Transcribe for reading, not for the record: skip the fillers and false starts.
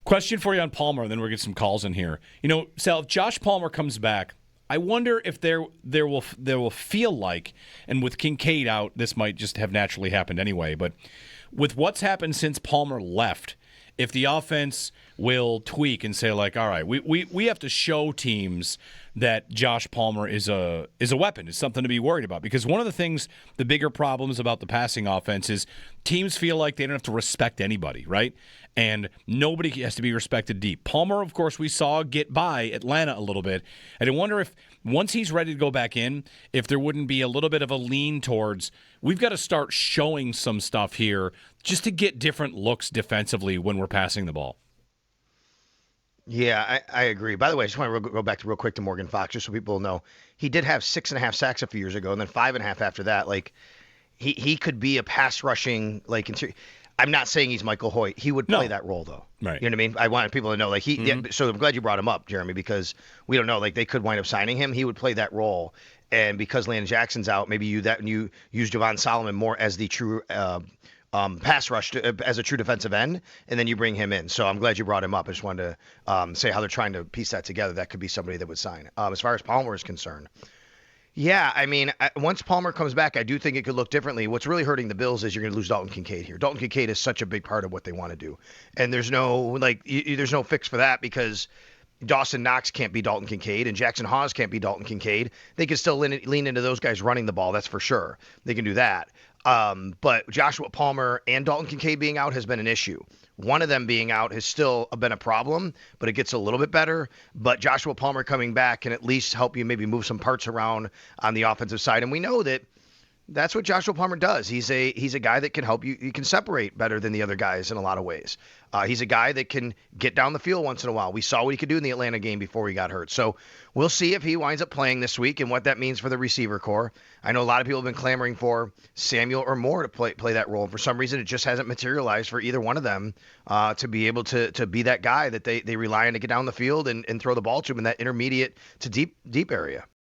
Question for you on Palmer, and then we'll get some calls in here. Sal, if Josh Palmer comes back, I wonder if there will feel like, and with Kincaid out, this might just have naturally happened anyway, but with what's happened since Palmer left, if the offense will tweak and say, like, all right, we have to show teams that Josh Palmer is a weapon, is something to be worried about. Because one of the things, the bigger problems about the passing offense is teams feel like they don't have to respect anybody, right? And nobody has to be respected deep. Palmer, of course, we saw get by Atlanta a little bit. And I wonder if once he's ready to go back in, if there wouldn't be a little bit of a lean towards, we've got to start showing some stuff here just to get different looks defensively when we're passing the ball. Yeah, I agree. By the way, I just want to go back real quick to Morgan Fox, just so people know. He did have 6.5 sacks a few years ago, and then 5.5 after that. Like, he could be a pass rushing, like, I'm not saying he's Michael Hoyt. He would play that role, though. Right. You know what I mean? I wanted people to know, like, so I'm glad you brought him up, Jeremy, because we don't know. Like, they could wind up signing him. He would play that role. And because Landon Jackson's out, maybe you use Javon Solomon more as the true pass rush as a true defensive end, and then you bring him in. So I'm glad you brought him up. I just wanted to say how they're trying to piece that together. That could be somebody that would sign. As far as Palmer is concerned, yeah, I mean, once Palmer comes back, I do think it could look differently. What's really hurting the Bills is you're going to lose Dalton Kincaid here. Dalton Kincaid is such a big part of what they want to do, and there's no there's no fix for that because Dawson Knox can't be Dalton Kincaid, and Jackson Hawes can't be Dalton Kincaid. They can still lean into those guys running the ball. That's for sure. They can do that. But Joshua Palmer and Dalton Kincaid being out has been an issue. One of them being out has still been a problem, but it gets a little bit better. But Joshua Palmer coming back can at least help you maybe move some parts around on the offensive side. And we know that that's what Joshua Palmer does. He's a guy that can help you. He can separate better than the other guys in a lot of ways. He's a guy that can get down the field once in a while. We saw what he could do in the Atlanta game before he got hurt. So we'll see if he winds up playing this week and what that means for the receiver core. I know a lot of people have been clamoring for Samuel or Moore to play that role. And for some reason, it just hasn't materialized for either one of them to be able to be that guy that they rely on to get down the field and throw the ball to him in that intermediate to deep area.